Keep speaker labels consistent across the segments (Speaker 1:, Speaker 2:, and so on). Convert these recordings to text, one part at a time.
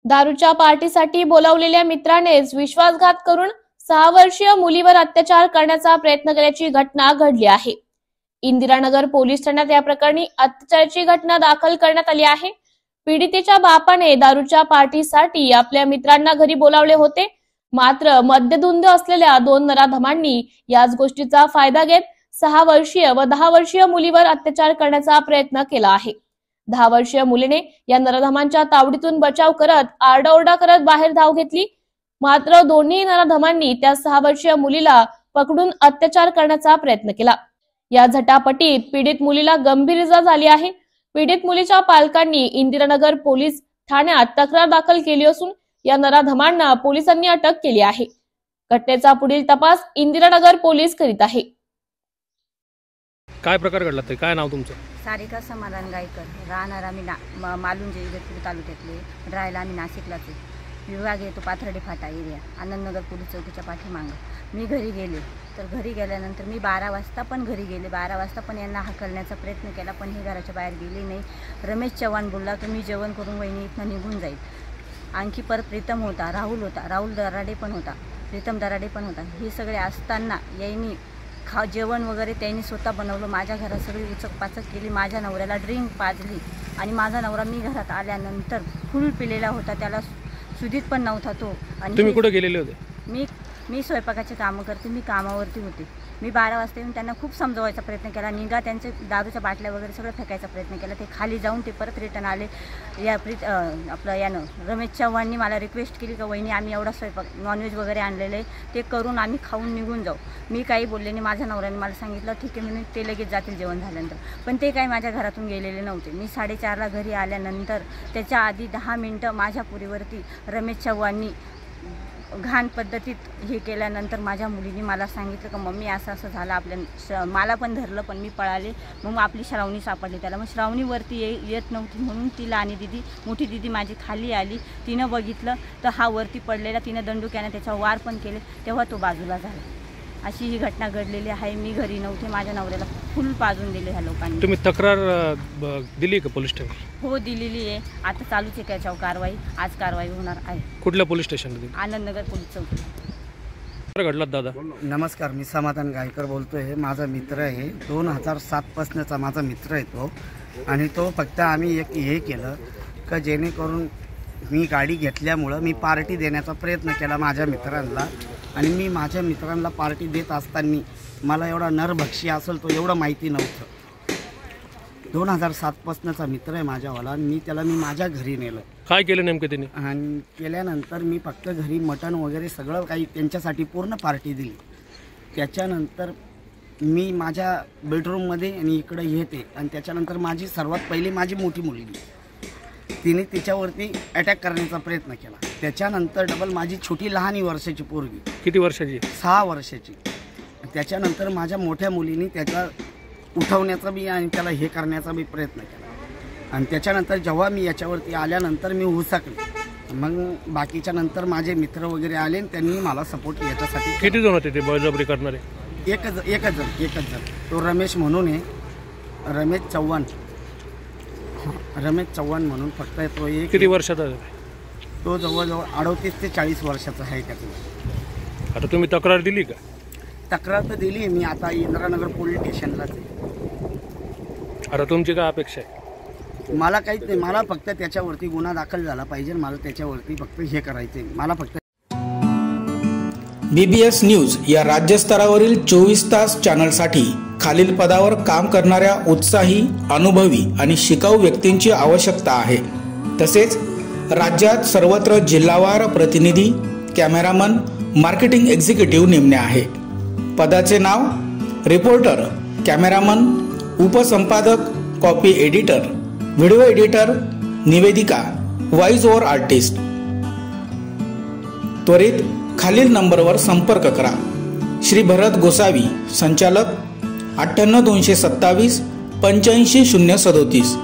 Speaker 1: दारूच्या पार्टीसाठी बोलावलेल्या मित्रानेच विश्वासघात करून 6 वर्षीय मुलीवर अत्याचार करण्याचा प्रयत्न केल्याची घटना घडली आहे। इंदिरानगर पोलीस ठाण्यात या प्रकरणी अत्याचाराची घटना दाखल करण्यात आली आहे। पीडितेच्या बापाने दारूच्या पार्टीसाठी आपल्या मित्रांना घरी बोलावले होते, मात्र मद्यधुंद असलेल्या 2 नराधमांनी याच गोष्टीचा फायदा घेत 6 वर्षीय व 10 वर्षीय मुलीवर अत्याचार करण्याचा प्रयत्न केला आहे। 10 वर्षीय मुलीने या नराधमांच्या तावडीतून बचाव करत आरडाओरडा करत बाहेर धाव घेतली, मात्र दोन्ही नराधमांनी त्या 6 वर्षीय मुलीला पकडून अत्याचार करण्याचा प्रयत्न केला। या झटापटीत पीडित मुलीला गंभीर इजा झाली आहे। पीडित मुलीच्या पालकांनी इंदिरानगर पोलीस ठाण्यात तक्रार दाखल केली असून या नराधमांना पोलिसांनी अटक केली आहे। घटनेचा पुढील तपास इंदिरानगर पोलीस करीत आहे।
Speaker 2: काय प्रकार घडला ते? काय नाव तुमचं?
Speaker 3: सारिका समाधान गायकर, राहणार आम्ही मालुंजे इगतपुरी तालुक्यातले, राहायला आम्ही नाशिकलाच आहे। विभाग येतो पाथर्डी फाटा एरिया, आनंदनगर पोलीस चौकीच्या पाठीमागं। मी घरी गेले, तर घरी गेल्यानंतर मी 12 वाजता पण घरी गेले। 12 वाजता पण यांना हाकलण्याचा प्रयत्न केला, पण हे घराच्या बाहेर गेले नाही। रमेश चव्हाण बोलला की मी जेवण करून वहिनी इथनं निघून जाईल। आणखी परत प्रीतम होता, राहुल होता, राहुल दराडे पण होता, प्रीतम दराडे पण होता। हे सगळे असताना यांनी जेवण वगैरे त्यांनी स्वतः बनवलं। माझ्या घरात सगळी उचकपाचक केली, माझ्या नवऱ्याला ड्रिंक पाजली आणि माझा नवरा मी घरात आल्यानंतर फुल पिलेला होता, त्याला सुधीत पण नव्हता तो। आणि
Speaker 2: तुम्ही कुठे गेलेले होते?
Speaker 3: मी स्वयंपाकाचे कामं करते, मी कामावरती होते। मी 12 वाजता येऊन त्यांना खूप समजवायचा प्रयत्न केला, निघा, त्यांचे दारूच्या बाटल्या वगैरे सगळं फेकायचा प्रयत्न केला। ते खाली जाऊन ते परत रिटर्न आले। या आपलं यानं रमेश चव्हाणनी मला रिक्वेस्ट केली की वहिनी आम्ही एवढा स्वयंपाक नॉनव्हेज वगैरे आणलेलं आहे, ते करून आम्ही खाऊन निघून जाऊ। मी काही बोलले नाही। माझ्या नवऱ्याने मला सांगितलं ठीक आहे म्हणून ते लगेच जातील जेवण झाल्यानंतर, पण ते काही माझ्या घरातून गेलेले नव्हते। मी 4:30ला घरी आल्यानंतर त्याच्या आधी 10 मिनिटं माझ्या पुरीवरती रमेश चव्हाणनी घाण पद्धतीत हे केल्यानंतर माझ्या मुलीने मला सांगितलं की मम्मी असं असं झालं आपल्या, मला पण धरलं पण मी पळाले। मग आपली श्रावणी सापडली त्याला। मग श्रावणीवरती येत नव्हती म्हणून तिला आणि दिदी, मोठी दिदी माझी खाली आली, तिनं बघितलं तर हा वरती पडलेला, तिनं दंडुक्याने त्याच्यावर वार पण केले, तेव्हा तो बाजूला झाला। अशी ही घटना घडलेली आहे। मी घरी नव्हते, माझ्या नवऱ्याला फुल पाजून दिले ह्या लोकांनी।
Speaker 2: तुम्ही तक्रार दिली का पोलीस स्टेशनला?
Speaker 3: हो दिलेली आहे, आता चालूच आहे त्याच्यावर कारवाई। आज कारवाई होणार आहे।
Speaker 2: कुठल्या पोलीस स्टेशनला?
Speaker 3: आनंदनगर पोलीस चौकी।
Speaker 2: घडला दादा?
Speaker 4: नमस्कार, मी समाधान गायकर बोलतोय। माझा मित्र आहे, 2007 पासूनचा माझा मित्र आहे तो। आणि तो फक्त आम्ही एक हे केलं का जेणेकरून मी गाडी घेतल्यामुळं मी पार्टी देण्याचा प्रयत्न केला माझ्या मित्रांना। आणि मी माझ्या मित्रांना पार्टी देत असताना मला एवढा नरभक्षी असेल तो एवढं माहिती नव्हतं। 2007 पासूनचा मित्र आहे माझ्यावाला। मी माझ्या घरी नेलं।
Speaker 2: काय केलं नेमकं त्यांनी?
Speaker 4: आणि केल्यानंतर मी फक्त घरी मटण वगैरे सगळं काही त्यांच्यासाठी पूर्ण पार्टी दिली। त्याच्यानंतर मी माझ्या बेडरूममध्ये आणि इकडे येते आणि त्याच्यानंतर माझी सर्वात पहिली माझी मोठी मुलगी, तिने तिच्यावरती अटॅक करण्याचा प्रयत्न केला। त्याच्यानंतर डबल माझी छोटी लहानी वर्षाची पोरगी।
Speaker 2: किती वर्षाची?
Speaker 4: 6 वर्षाची। त्याच्यानंतर माझ्या मोठ्या मुलीने त्याला उठवण्याचा बी आणि त्याला हे करण्याचा बी प्रयत्न केला। आणि त्याच्यानंतर जेव्हा मी याच्यावरती आल्यानंतर मी हुसकले। मग बाकीच्या नंतर माझे मित्र वगैरे आले आणि त्यांनी मला सपोर्ट याच्यासाठी।
Speaker 2: किती जण होते ते बळजबरी करणारे?
Speaker 4: एकच जण, तो रमेश म्हणून आहे, रमेश चव्हाण म्हणून फक्त तो एक।
Speaker 2: किती वर्षाचा?
Speaker 4: तो जवळजवळ 38 ते 40 वर्षाचा आहे त्याचा।
Speaker 2: आता तुम्ही तक्रार दिली का?
Speaker 4: तक्रार तर दिली मी आता इंदिरानगर पोलीस स्टेशनलाच आहे।
Speaker 2: आता तुमची काय अपेक्षा आहे?
Speaker 4: मला काहीच नाही, मला फक्त त्याच्यावरती गुन्हा दाखल झाला पाहिजे। मला त्याच्यावरती फक्त हे करायचे, मला फक्त।
Speaker 5: BBS न्यूज या राज्यस्तरावरील 24 तास चॅनलसाठी खालील पदावर काम करणाऱ्या उत्साही, अनुभवी आणि शिकाऊ व्यक्तींची आवश्यकता आहे। तसेच राज्यात सर्वत्र जिल्हावार प्रतिनिधी, कॅमेरामन, मार्केटिंग एक्झिक्युटिव्ह नेमणे आहे। पदाचे नाव: रिपोर्टर, कॅमेरामन, उपसंपादक, कॉपी एडिटर, व्हिडिओ एडिटर, निवेदिका, व्हॉइस ओव्हर आर्टिस्ट। त्वरित खालील नंबरवर संपर्क करा। श्री भरत गोसावी, संचालक, 98 227 85 037।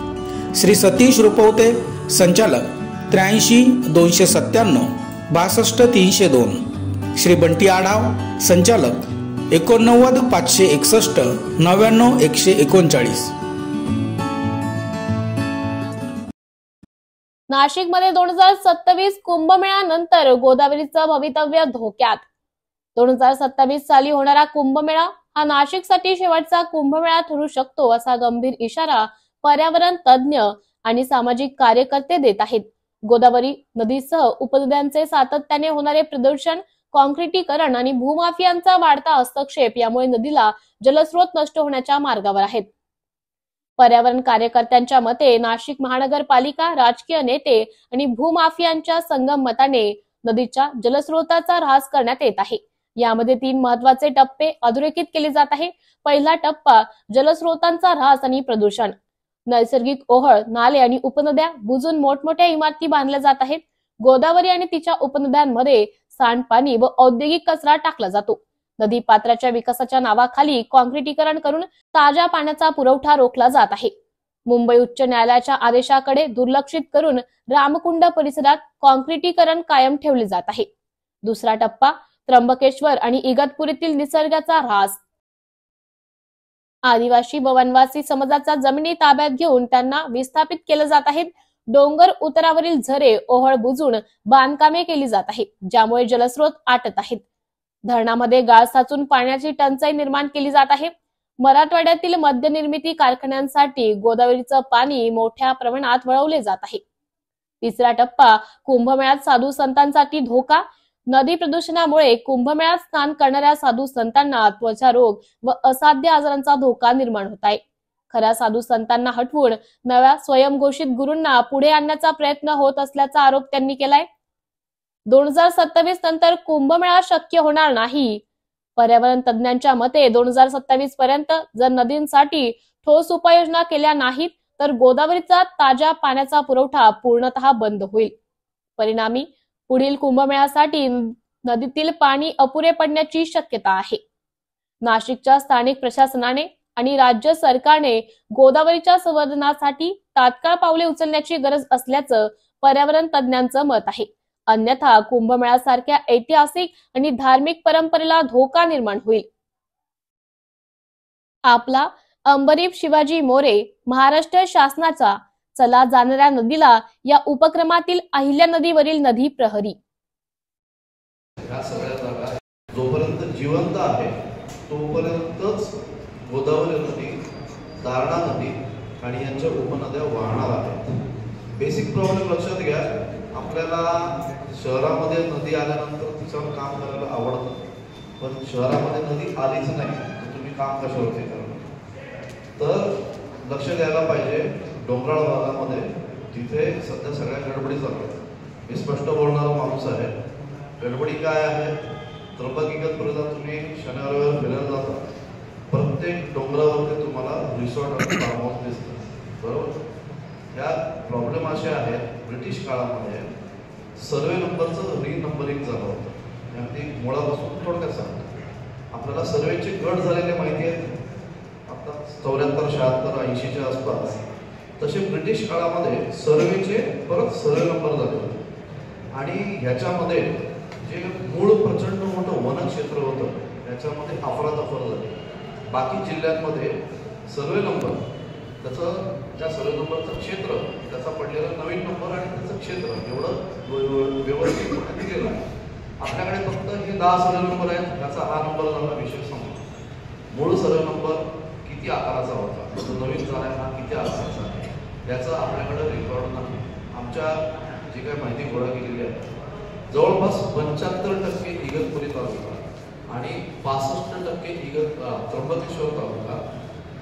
Speaker 5: श्री सतीश रुपवते, संचालक, 83 297 62 302। श्री बंटी आढाव, संचालक, 89 561 99 139।
Speaker 1: नाशिकमध्ये 2027 कुंभमेळ्यानंतर गोदावरीचं भवितव्य धोक्यात. 2027 साली होणारा कुंभमेळा हा नाशिकसाठी शेवटचा कुंभमेळा ठरू शकतो असा गंभीर इशारा पर्यावरण तज्ज्ञ आणि सामाजिक कार्यकर्ते देत आहेत. गोदावरी नदीसह उपनद्यांचे सातत्याने होणारे प्रदूषण, कॉन्क्रिटीकरण आणि भूमाफियांचा वाढता हस्तक्षेप यामुळे नदीला जलस्रोत नष्ट होण्याच्या मार्गावर आहेत. पर्यावरण कार्यकर्त्यांच्या मते नाशिक महानगरपालिका, राजकीय नेते आणि भूमाफियांच्या संगम मताने नदीच्या जलस्रोताचा ऱ्हास करण्यात येत आहे. यामध्ये 3 महत्वाचे टप्पे अधोरेखित केले जात आहे. पहिला टप्पा जलस्रोतांचा ऱ्हास आणि प्रदूषण. नैसर्गिक ओहळ, नाले आणि उपनद्या बुजून मोठमोठ्या इमारती बांधल्या जात आहेत. गोदावरी आणि तिच्या उपनद्यांमध्ये सांडपाणी व औद्योगिक कचरा टाकला जातो. नदी पात्राच्या विकासाच्या नावाखाली कॉन्क्रिटीकरण करून ताज्या पाण्याचा पुरवठा रोखला जात आहे. मुंबई उच्च न्यायालयाच्या आदेशाकडे दुर्लक्षित करून रामकुंड परिसरात कॉन्क्रिटीकरण कायम ठेवले जात आहे. दुसरा टप्पा त्र्यंबकेश्वर आणि इगतपुरीतील निसर्गाचा ऱ्हास. आदिवासी व वनवासी समाजाचा जमिनी ताब्यात घेऊन त्यांना विस्थापित केले जात आहेत. डोंगर उतारावरील झरे, ओहळ बुजून बांधकामे केली जात आहेत, ज्यामुळे जलस्रोत आटत आहेत. धरणामध्ये गाळ साचून पाण्याची टंचाई निर्माण केली जात आहे. मराठवाड्यातील मद्य निर्मिती कारखान्यांसाठी गोदावरीचं पाणी मोठ्या प्रमाणात वळवले जात आहे. तिसरा टप्पा कुंभमेळ्यात साधू संतांसाठी धोका. नदी प्रदूषणामुळे कुंभमेळ्यात स्नान करणाऱ्या साधू संतांना त्वचारोग व असाध्य आजारांचा धोका निर्माण होत आहे. खऱ्या साधू संतांना हटवून नव्या स्वयंघोषित गुरूंना पुढे आणण्याचा प्रयत्न होत असल्याचा आरोप त्यांनी केलाय. 2027 नंतर कुंभमेळा शक्य होणार नाही. पर्यावरण तज्ज्ञांच्या मते 2027 पर्यंत जर नदींसाठी ठोस उपाययोजना केल्या नाहीत तर गोदावरीचा ताज्या पाण्याचा पुरवठा पूर्णतः बंद होईल. परिणामी पुढील कुंभमेळ्यासाठी नदीतील पाणी अपुरे पडण्याची शक्यता आहे. नाशिकच्या स्थानिक प्रशासनाने आणि राज्य सरकारने गोदावरीच्या संवर्धनासाठी तात्काळ पावले उचलण्याची गरज असल्याचं पर्यावरण तज्ज्ञांचं मत आहे. अन्यथा कुंभमेळ्यासारख्या ऐतिहासिक आणि धार्मिक परंपरेला धोका निर्माण होईल. आपला अंबरीप शिवाजी मोरे, महाराष्ट्र शासनाचा चला जाणाऱ्या नदीला या उपक्रमातील अहिल्या नदीवरील नदी प्रहरी.
Speaker 6: ह्या सगळ्या जागा जोपर्यंत जिवंत आहे तोपर्यंतच गोदावरी नदी, दारणा नदी आणि यांच्या उपनद्या वाहणार आहेत. बेसिक प्रॉब्लेम लक्षात घ्या. आपल्याला शहरामध्ये नदी आल्यानंतर तिच्यावर काम करायला आवडतं, पण शहरामध्ये नदी आलीच नाही तर तुम्ही काम कशावरती करणार. तर लक्ष द्यायला पाहिजे. डोंगराळ भागामध्ये तिथे सध्या सगळ्या गडबडी चालतात. मी स्पष्ट बोलणारा माणूस आहे. गडबडी काय आहे? त्र्यंबकेश्वरला तुम्ही शनिवार फिरायला जाता, प्रत्येक डोंगरावरती तुम्हाला रिसॉर्ट आणि फार्म हाऊस दिसतं, बरोबर. ह्या प्रॉब्लेम असे आहेत. ब्रिटिश काळामध्ये सर्वे नंबरचं रिनंबरिंग झालं होतं. अगदी मुळापासून थोडक्यात सांगतो. आपल्याला सर्वेचे गट झालेले माहिती आहेत. आता 74, 76, 80च्या आसपास तसे ब्रिटिश काळामध्ये सर्वेचे परत सर्वे नंबर झाले होते. आणि ह्याच्यामध्ये जे मूळ प्रचंड मोठं वनक्षेत्र होतं त्याच्यामध्ये अफरातफर झाली. बाकी जिल्ह्यांमध्ये सर्वे नंबर त्याचं, त्या सर्वे नंबरचं क्षेत्र, त्याचा पडलेला नवीन नंबर आणि त्याचं क्षेत्र एवढं व्यवस्थित दिलेलं आहे. आपल्याकडे फक्त हे 10 सर्वे नंबर आहेत. त्याचा हा नंबर झाला विषय समजा. मूळ सर्वे नंबर किती आकाराचा होता, तो नवीन झाला हा किती आकाराचा आहे याचा आपल्याकडे रेकॉर्ड नाही. आमच्या जी काही माहिती गोळा केलेली आहे जवळपास 75% इगतपुरी तालुका आणि 65% त्र्यंबकेश्वर तालुका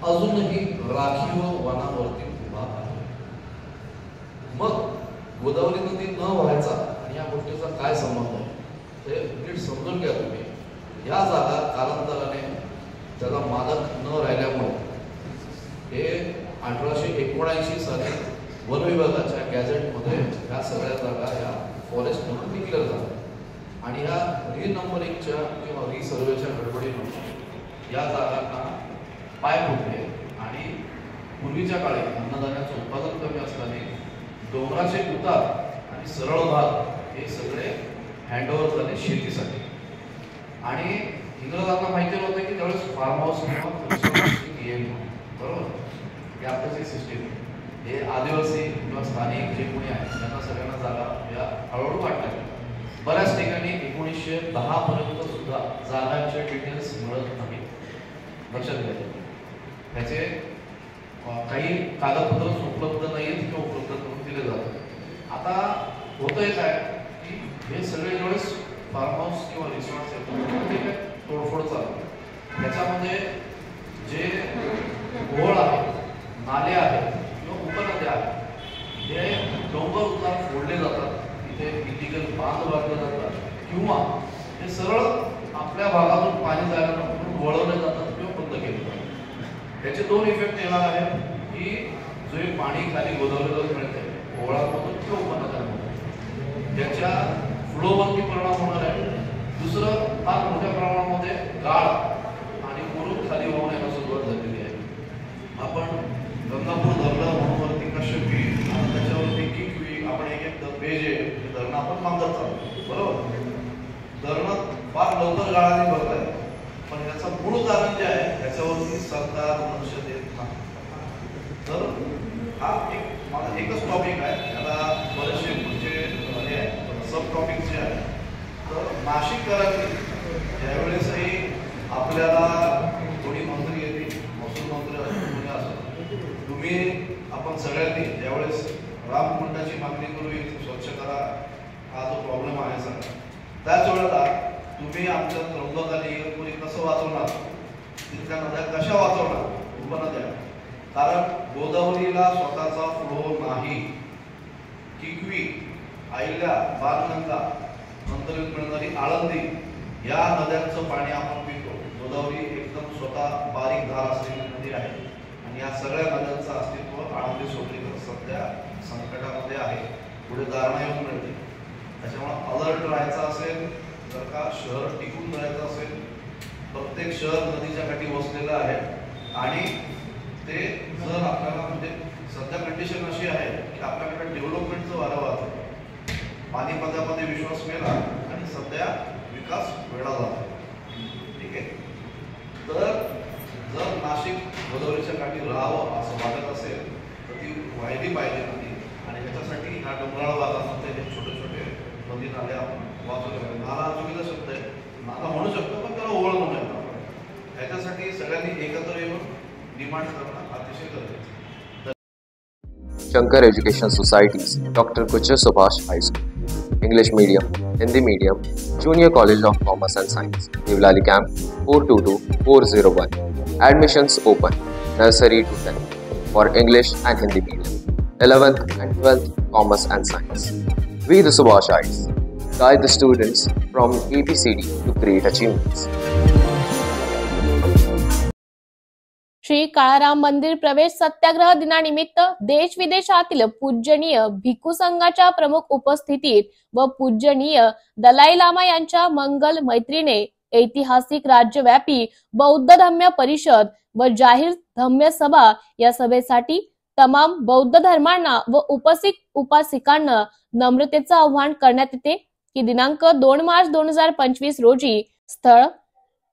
Speaker 6: अजूनही राखीव वनावरती उभा आहे. मग गोदावरी नदी न व्हायचा आणि या गोष्टीचा काय संबंध आहे ते नीट समजून घ्या तुम्ही. या जागा कालांतराने त्याला मालक न राहिल्यामुळे हे 1879 साली वन विभागाच्या गॅझेटमध्ये ह्या सगळ्या जागा ह्या फॉरेस्ट म्हणून डिक्लेअर झाल्या. आणि ह्या रिनंबरिंगच्या किंवा रिसर्वेच्या गडबडीमुळे या जागांना पाय फुटले आणि पूर्वीच्या काळी अन्नधान्याचं उत्पादन कमी असल्याने डोंगराचे उतार आणि सरळ भाग हे सगळे हँडओव्हर झाले शेतीसाठी. आणि इंग्रजांना माहिती होतं की त्यावेळेस फार्म हाऊस किंवा येईल, बरोबर. ही आताची सिस्टीम आहे. हे आदिवासी किंवा स्थानिक जे कोणी आहेत त्यांना सगळ्यांना जागा या हळूहळू वाटतात. बऱ्याच ठिकाणी 1910 पर्यंत सुद्धा जागांचे डिटेल्स मिळत नाही. लक्षात घ्यायचं त्याचे काही कागदपत्र उपलब्ध नाहीत किंवा उपलब्ध करून दिले जातात. आता होतंय काय की हे सगळे ज्यावेळेस फार्म हाऊस किंवा रिसॉर्ट्स आहेत ते काय तोडफोड चालू. त्याच्यामध्ये जे ओळ आहेत, नाले आहेत किंवा उपनद्या आहेत हे डोंगर उतार फोडले जातात. तिथे इलिगल बांध बांधले जातात किंवा हे सरळ आपल्या भागातून पाणी जायला नको वळवले जातात किंवा बंद केले जातात. त्याचे दोन इफेक्ट येणार आहेत की जे पाणी खाली गोदावरीला मिळते ओळांमधून किंवा उपनद्यांमधून त्याच्या फ्लोवरती परिणाम होणार आहे. दुसरं फार मोठ्या प्रमाणामध्ये गाळ आणि मुरुम खाली वाहण्याला सुरुवात झालेली आहे. आपण गंगापूर धरलं म्हणून वरती कश्यपी आणि त्याच्यावरती किकवी आपण एक बेजे धरणं आपण मागत चालतो बरोबर. धरणं फार लवकर गाळाने भरत आहे पण याचं मूळ कारण जे आहे त्याच्यावरती सरकार लक्ष देत नाही. तर हा एक माझा एकच टॉपिक आहे. याला बरेचसे पुढचे हे आहे सब टॉपिक जे आहे. तर नाशिककरांनी ज्यावेळेसही आपल्याला कोणी मंत्री येतील महसूल मंत्री कोणी असो तुम्ही आपण सगळ्यांनी ज्यावेळेस रामकुंडाची मागणी करू स्वच्छ करा हा जो प्रॉब्लेम आहे सगळा त्याच वेळेला तुम्ही आमच्या त्र्यंबक आणि इगतपुरी कसं वाचवणार, तिथल्या नद्या कशा वाचवणार उपनद्या. कारण गोदावरीला स्वतःचा फ्लो नाही. किकवी, आईल्या, बाणगंगा नंतर मिळणारी आळंदी या नद्यांचं पाणी आपण पितो. गोदावरी एकदम स्वतः बारीक धार असलेली नदी आहे आणि या सगळ्या नद्यांचं अस्तित्व आळंदी सोडली तर सध्या संकटामध्ये आहे. पुढे दारणा येऊन मिळते. त्याच्यामुळे अलर्ट राहायचं असेल जर का शहर टिकून राहायचं असेल. प्रत्येक शहर नदीच्या काठी वसलेलं आहे आणि ते जर आपल्याला म्हणजे सध्या कंडिशन अशी आहे की आपल्याकडे डेव्हलपमेंटचं वारं वाहत आहे. पानिपतामध्ये विश्वास मेला आणि सध्या विकास वेळा जातो. ठीक आहे. तर जर नाशिक गोदावरीच्या काठी राहावं असं वाटत असेल तर ती वाहिली पाहिजे नदी आणि त्याच्यासाठी ह्या डोंगराळ भागामध्ये हे छोटे छोटे नदी नाले आपण वाचवले पाहिजे. नाला चुकीचा शब्द आहे, नाला म्हणू शकतो पण त्याला ओळ म्हणूयात आपण. ह्याच्यासाठी सगळ्यांनी एकत्र येऊन डिमांड करणं अतिशय गरजेचं.
Speaker 7: Shankar Education Societies, Dr. Kuchar Subhash High School, English Medium, Hindi Medium, Junior College of Commerce and Science, Nivlali Camp 422401. Admissions open, nursery to 10th, for English and Hindi Medium, 11th and 12th Commerce and Science. We the Subhashites guide the students from ABCD to great achievements.
Speaker 1: Shri Kalaram मंदिर प्रवेश सत्याग्रह दिनानिमित्त देश विदेशातील पूजनीय भिक्खू संघाच्या प्रमुख उपस्थितीत व पूजनीय दलाई लामा यांच्या मंगल मैत्रीने ऐतिहासिक राज्यव्यापी बौद्ध धम्म परिषद व जाहीर धम्म सभा या सभेसाठी तमाम बौद्ध धर्मांना व उपासिकांना नम्रतेचं आवाहन करण्यात येते की दिनांक 2 मार्च 2025 रोजी स्थळ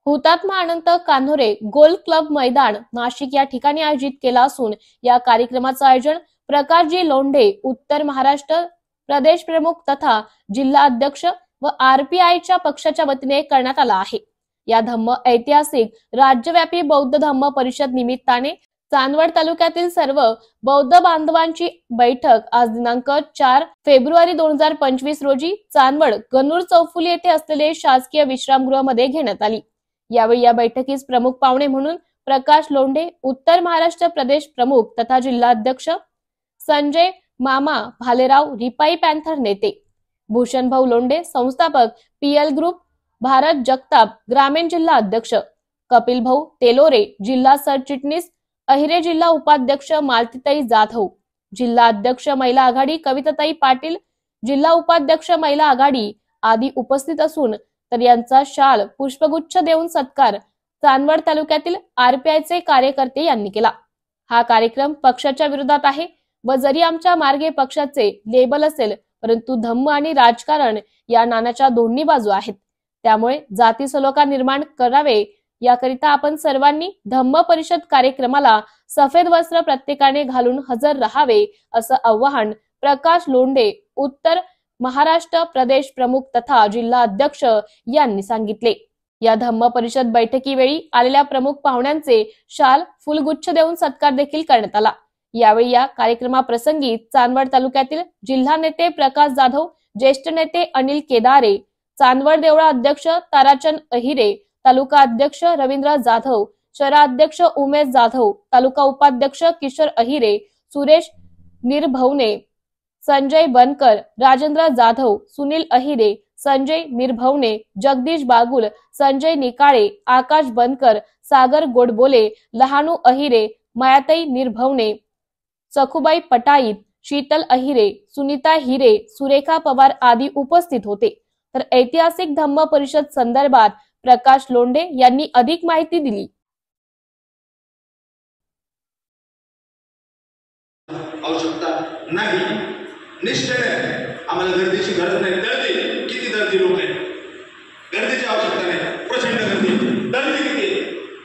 Speaker 1: हुतात्मा अनंत कान्होरे गोल्फ क्लब मैदान नाशिक या ठिकाणी आयोजित केला असून या कार्यक्रमाचं आयोजन प्रकाशजी लोंढे उत्तर महाराष्ट्र प्रदेश प्रमुख तथा जिल्हा अध्यक्ष व RPIच्या पक्षाच्या वतीने करण्यात आला आहे. या धम्म ऐतिहासिक राज्यव्यापी बौद्ध धम्म परिषद निमित्ताने चांदवड तालुक्यातील सर्व बौद्ध बांधवांची बैठक आज दिनांक 4 फेब्रुवारी 2025 रोजी चांदवड गणूर चौफुली येथे असलेले शासकीय विश्रामगृहामध्ये घेण्यात आली. यावेळी या बैठकीस प्रमुख पाहुणे म्हणून प्रकाश लोंढे उत्तर महाराष्ट्र प्रदेश प्रमुख तथा जिल्हा अध्यक्ष, संजय मामा भालेराव रिपाई पॅन्थर नेते, भूषण भाऊ लोंढे संस्थापक PL ग्रुप भारत जगताप ग्रामीण जिल्हा अध्यक्ष, कपिल भाऊ तेलोरे जिल्हा सरचिटणीस, अहिरे जिल्हा उपाध्यक्ष मालतीताई जाधव, जिल्हा अध्यक्ष महिला आघाडी कविताताई पाटील, जिल्हा उपाध्यक्ष महिला आघाडी आदी उपस्थित असून तर यांचा शाल पुष्पगुच्छ देऊन सत्कार चांदवड तालुक्यातील RPIचे कार्यकर्ते यांनी केला. हा कार्यक्रम पक्षाच्या विरोधात आहे व जरी आमच्या मार्गे पक्षाचे लेबल असेल परंतु धम्म आणि राजकारण या नाण्याच्या दोन्ही बाजू आहेत. त्यामुळे जाती सलोखा निर्माण करावे याकरिता आपण सर्वांनी धम्म परिषद कार्यक्रमाला सफेद वस्त्र प्रत्येकाने घालून हजर राहावे असं आवाहन प्रकाश लोंढे, उत्तर महाराष्ट्र प्रदेश प्रमुख तथा जिल्हा अध्यक्ष यांनी सांगितले। या धम्म परिषद बैठकीवेळी आलेल्या प्रमुख पाहुण्यांचे शाल, फुलगुच्छ देऊन सत्कार देखील करण्यात आला। यावेळी या कार्यक्रमाप्रसंगी चांदवड तालुक्यातील जिल्हा नेते प्रकाश जाधव, ज्येष्ठ नेते अनिल केदारे, चांदवड देवळा अध्यक्ष ताराचंद अहिरे, तालुका अध्यक्ष रवींद्र जाधव, शहरा अध्यक्ष उमेश जाधव, तालुका उपाध्यक्ष किशोर अहिरे, सुरेश निर्भवने, संजय बनकर, राजेंद्र जाधव, सुनील अहिरे, संजय निर्भवने, जगदीश बागुल, संजय निकाळे, आकाश बनकर, सागर गोडबोले, लहानू अहिरे, मायाताई निर्भवने, सखुबाई पटाईत, शीतल अहिरे, सुनीता हिरे, सुरेखा पवार आदी उपस्थित होते। तर ऐतिहासिक धम्म परिषद संदर्भात प्रकाश लोंढे यांनी अधिक माहिती दिली।
Speaker 8: आवश्यकता नाही, निश्चय आम्हाला गर्दीची गरज नाही। गर्दी किती, गर्दी लोक आहेत, गर्दीची आवश्यकता नाही। प्रचंड गर्दी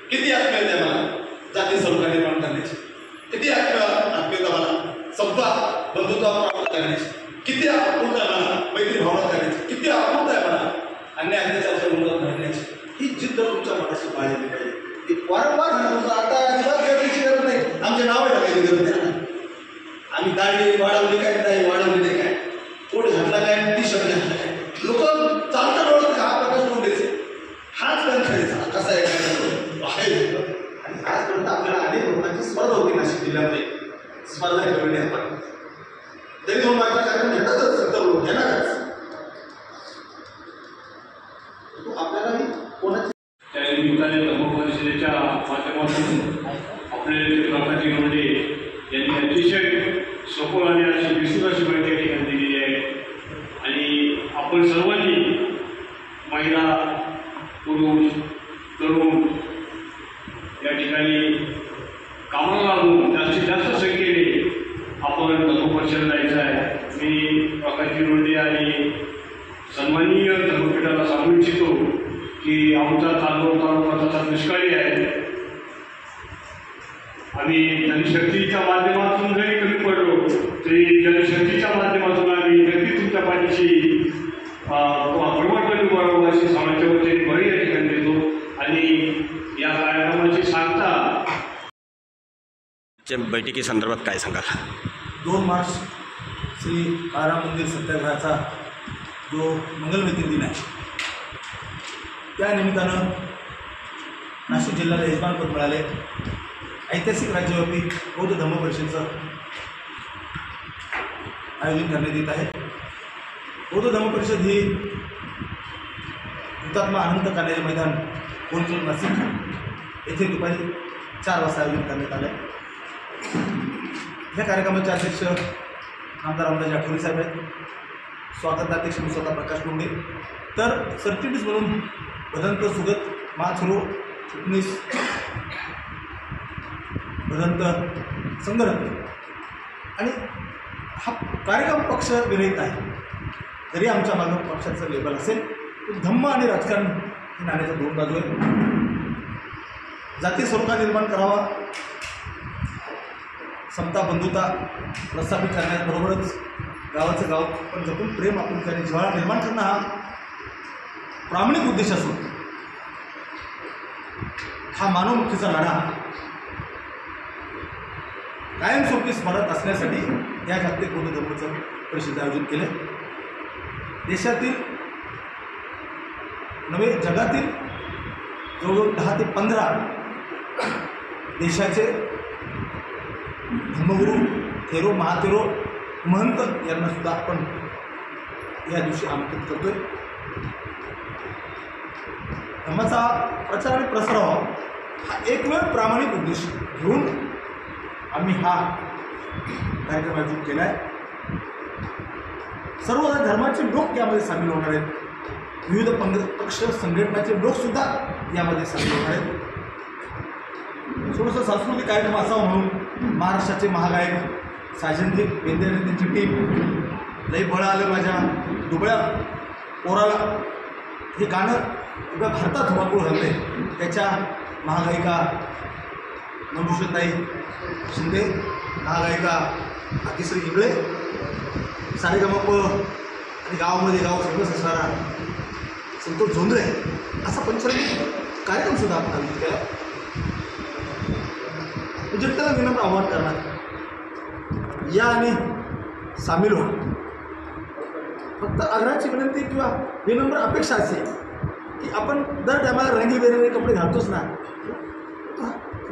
Speaker 8: किती आत्मीयता आहे मला जाती सलोखा निर्माण करण्याची, किती आत्मीयता मला संपदा बंधुता प्राप्त करण्याची, किती आपुलता मला मैत्री भावना करण्याची, किती आपुलता आहे मला अन्याय अत्याचाराच्या विरोधात लढण्याची। ही जिद्द तुमच्या मनाशी बाळगली पाहिजे। ती वारंवार आता अजिबात गर्दीची गरज नाही, आमचे नाव टाकायची गरज नाही। आम्ही दाढी वाढवली काय, नाही वाढवली काय, कोट घातला काय, टी शर्ट घातला काय, लोक चालता ओळखतात हा प्रकाश लोंढेचे, हाच ग्रंथ कसा आहे। आणि आजपर्यंत आपल्याला अनेक लोकांची स्पर्धा होती नाशिक जिल्ह्यामध्ये, स्पर्धा ठेवली आपण तरी 2 मार्चचा कार्यक्रम घेतातच, सत्तर लोक घेणारच। आपल्यालाही कोणाची
Speaker 9: त्या निमित्ताने धम्म परिषदेच्या माध्यमातून आपले प्रकाश लोंढे यांनी अतिशय सखोल आणि अशी विस्तृत अशी माहिती या ठिकाणी दिलेली आहे। आणि आपण सर्वांनी महिला, पुरुष, तरुण या ठिकाणी कामाला लागून जास्तीत जास्त संख्येने आपण धम्म परिषद जायचं आहे। मी प्रकाश लोंढे आणि सन्माननीय धर्मपीठाला सांगू इच्छितो की आमचा चांदवड तालुका तसा दुष्काळी आहे। आम्ही जनशक्तीच्या माध्यमातून जरी कमी पडलो तरी जनशक्तीच्या माध्यमातून आम्ही नक्की तुमच्या पाठीशी बळवटपणे उभारावं अशी समाजाच्या वतीने बळी या ठिकाणी देतो। आणि या कार्यक्रमाची सांगता
Speaker 10: बैठकी संदर्भात काय सांगाल?
Speaker 11: 2 मार्च श्री काळाराम मंदिर सत्याग्रहाचा जो मंगलमैत्री दिन आहे, त्या निमित्तानं नाशिक जिल्ह्याला यजमानपद मिळाले। ऐतिहासिक राज्यव्यापी बौद्ध धम्म परिषदेचं आयोजन करण्यात येत आहे। बौद्ध धम्म परिषद ही हुतात्मा अनंत कान्हे मैदान, कोलपूर, नाशिक येथे दुपारी 4 वाजता आयोजन करण्यात आलं आहे। या कार्यक्रमाचे अध्यक्ष आमदार रामदास आठवले साहेब आहेत, स्वागताध्यक्ष मी स्वतः प्रकाश लोंढे, तर सरचिटणीस म्हणून भदंत सुगत माथुरो चिटणीस भदंत संगरत्न। आणि हा कार्यक्रम पक्ष विरहित आहे, जरी आमच्या मागं पक्षाचं लेबल असेल तर धम्म आणि राजकारण हे नाण्याच्या 2 बाजू आहेत। जाती सलोखा निर्माण करावा, समता बंधुता प्रस्थापित करण्याबरोबरच गावाचं गाव पण जपून प्रेम आपुलकीने जिव्हाळा निर्माण करणं हा प्रामाणिक उद्देश असून हा मानवमुखीचा लढा कायमस्वरूपी स्मरणात असण्यासाठी या जागतिक बौद्ध धम्म परिषद आयोजित केले। देशातील नव्हे जगातील जवळजवळ 10 ते 15 देशाचे धर्मगुरू, थेरो, महाथेरो, महंत यांना सुद्धा आपण या दिवशी आमंत्रित करतोय। धम्माचा प्रचार आणि प्रसार हा एकमेव प्रामाणिक उद्देश घेऊन आम्ही हा कार्यक्रम आयोजित केला आहे। सर्व धर्माचे लोक यामध्ये सामील होणार आहेत, विविध पक्ष संघटनाचे लोकसुद्धा यामध्ये सामील होणार आहेत। थोडंसं सांस्कृतिक कार्यक्रम असावा म्हणून महाराष्ट्राचे महागायक साजंती बेंदे आणि त्यांची टीम लई बळ आलं माझ्या दुबळ्या पोराला हे गाणं एवढ्या भारतात धुमाकूळ घालते, त्याच्या महागायिका मंजुषाताई शिंदे, महागायिका आतिश्री इंगळे, सारेगमप आणि गावामध्ये गाव फेमस असणारा संतोष झोंद्रे असा पंचरंगी कार्यक्रमसुद्धा आपण आयोजित केला. जनतेला विनम्र आव्हान करणार, या आणि सामील व्हा. फक्त आग्रहाची विनंती किंवा विनम्र अपेक्षा असेल की आपण दर टायमाला रंगीबेरंगी कपडे घालतोच ना.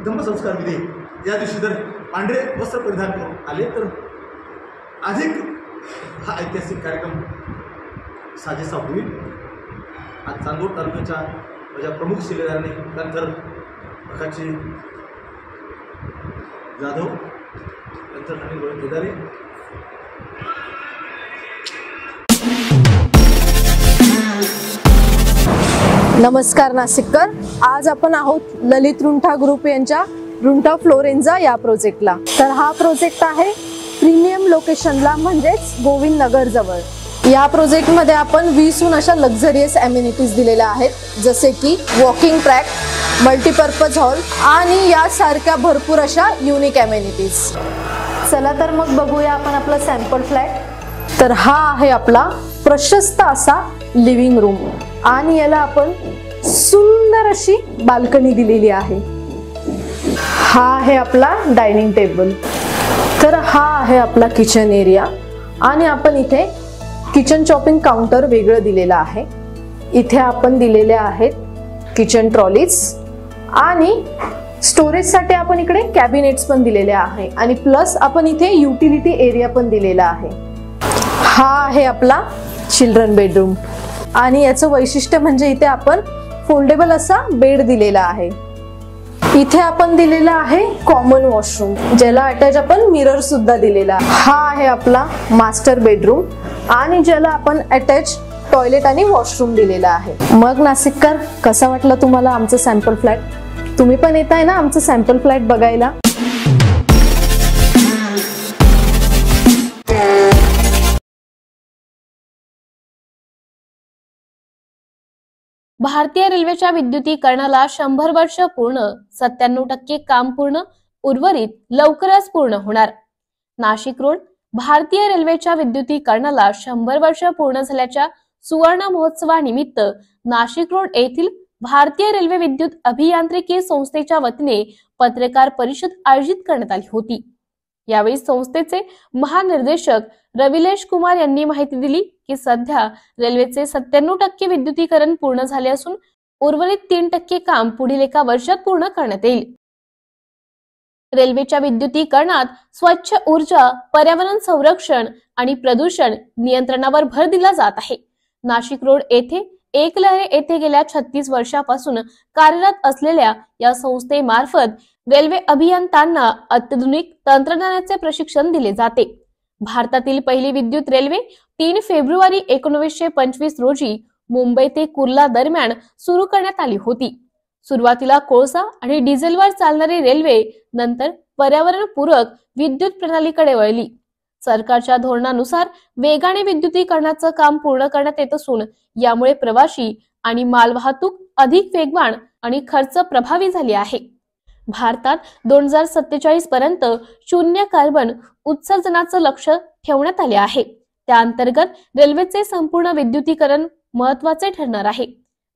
Speaker 11: धम्मसंस्कार विधी या दिवशी जर पांढरे वस्त्र परिधान करून आले तर अधिक हा ऐतिहासिक कार्यक्रम साजेसा होईल. आज चांदोड तालुक्याच्या माझ्या प्रमुख शिलेदारांनी त्यानंतर प्रकाशजी जाधव, नंतर अनिल गोविंद केदारे,
Speaker 10: नमस्कार नाशिककर. आज आपण आहोत ललित रुंठा ग्रुप यांच्या रुंठा फ्लोरेन्झा या प्रोजेक्टला. तर हा प्रोजेक्ट आहे प्रीमियम लोकेशनला, म्हणजेच गोविंद नगर जवळ. या प्रोजेक्टमध्ये आपण 20हून अशा लक्झरियस ॲम्युनिटीज दिलेल्या आहेत, जसे की वॉकिंग ट्रॅक, मल्टीपर्पज हॉल आणि यासारख्या भरपूर अशा युनिक ॲम्युनिटीज. चला तर मग बघूया आपण आपला सॅम्पल फ्लॅट. तर हा आहे आपला प्रशस्त असा लिव्हिंग रूम आणि याला आपण सुंदर अशी बाल्कनी दिलेली आहे. हा आहे आपला डायनिंग टेबल. तर हा आहे आपला किचन एरिया आणि आपण इथे किचन चॉपिंग काउंटर वेगळं दिलेलं आहे. इथे आपण दिलेले आहेत किचन ट्रॉलीज आणि स्टोरेजसाठी आपण इकडे कॅबिनेट्स पण दिलेले आहे आणि प्लस आपण इथे युटिलिटी एरिया पण दिलेला आहे. हा आहे आपला चिल्ड्रन बेडरूम आणि याचं वैशिष्ट्य म्हणजे इथे आपण फोल्डेबल असा बेड दिलेला आहे. इथे आपण दिलेला आहे कॉमन वॉशरूम, ज्याला अटॅच आपण मिरर सुद्धा दिलेला आहे. हा आहे आपला मास्टर बेडरूम आणि ज्याला आपण अटॅच टॉयलेट आणि वॉशरूम दिलेला आहे. मग नाशिककर, कसा वाटला तुम्हाला आमचं सॅम्पल फ्लॅट? तुम्ही पण येताय ना आमचं सॅम्पल फ्लॅट बघायला?
Speaker 1: भारतीय रेल्वेच्या विद्युतीकरणाला 100 वर्ष पूर्ण, 97% काम पूर्ण, उर्वरित लवकरच पूर्ण होणार. नाशिक रोड भारतीय रेल्वेच्या विद्युतीकरणाला 100 वर्ष पूर्ण झाल्याच्या सुवर्ण महोत्सवानिमित्त नाशिक रोड येथील भारतीय रेल्वे विद्युत अभियांत्रिकी संस्थेच्या वतीने पत्रकार परिषद आयोजित करण्यात आली होती. यावेळी संस्थेचे महानिर्देशक रविलेश कुमार यांनी माहिती दिली की सध्या रेल्वेचे 97% विद्युतीकरण पूर्ण झाले असून उर्वरित 3% काम पुढील एका वर्षात पूर्ण करण्यात येईल. रेल्वेच्या विद्युतीकरणात स्वच्छ ऊर्जा, पर्यावरण संरक्षण आणि प्रदूषण नियंत्रणावर भर दिला जात आहे. नाशिक रोड येथे एकलहरे येथे गेल्या 36 वर्षापासून कार्यरत असलेल्या या संस्थेमार्फत रेल्वे अभियंत्यांना अत्याधुनिक तंत्रज्ञानाचे प्रशिक्षण दिले जाते. भारतातील पहिली विद्युत रेल्वे 3 फेब्रुवारी 1925 रोजी मुंबई ते कुर्ला दरम्यान सुरू करण्यात आली होती. सुरुवातीला कोळसा आणि डिझेलवर चालणारी रेल्वे नंतर पर्यावरणपूरक विद्युत प्रणालीकडे वळली. सरकारच्या धोरणानुसार वेगाने विद्युतीकरणाचं काम पूर्ण करण्यात येत असून यामुळे प्रवासी आणि मालवाहतूक अधिक वेगवान आणि खर्च प्रभावी झाली आहे. भारतात 2047 पर्यंत 0 कार्बन उत्सर्जनाचं लक्ष ठेवण्यात आले आहे. त्या अंतर्गत रेल्वेचे संपूर्ण विद्युतीकरण महत्वाचे ठरणार आहे.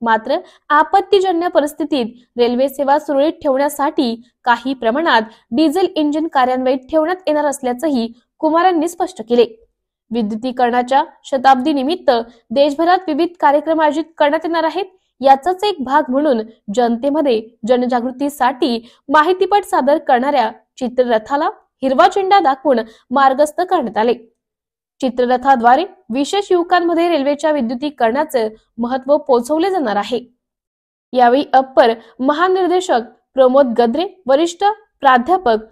Speaker 1: मात्र आपत्तीजन्य परिस्थितीत रेल्वे सेवा सुरळीत ठेवण्यासाठी काही प्रमाणात डिझेल इंजिन कार्यान्वित ठेवण्यात येणार असल्याचंही कुमार यांनी स्पष्ट केले. विद्युतीकरणाच्या शताब्दी निमित्त देशभरात विविध कार्यक्रम आयोजित करण्यात येणार आहेत. याचाच एक भाग म्हणून जनतेमध्ये जनजागृतीसाठी माहितीपट सादर करणाऱ्या चित्ररथाला हिरवा झेंडा दाखवून मार्गस्थ करण्यात आले. चित्ररथाद्वारे विशेष युवकांमध्ये रेल्वेच्या विद्युतीकरणाचे महत्व पोहोचवले जाणार आहे. यावेळी अप्पर महानिर्देशक प्रमोद गद्रे, वरिष्ठ प्राध्यापक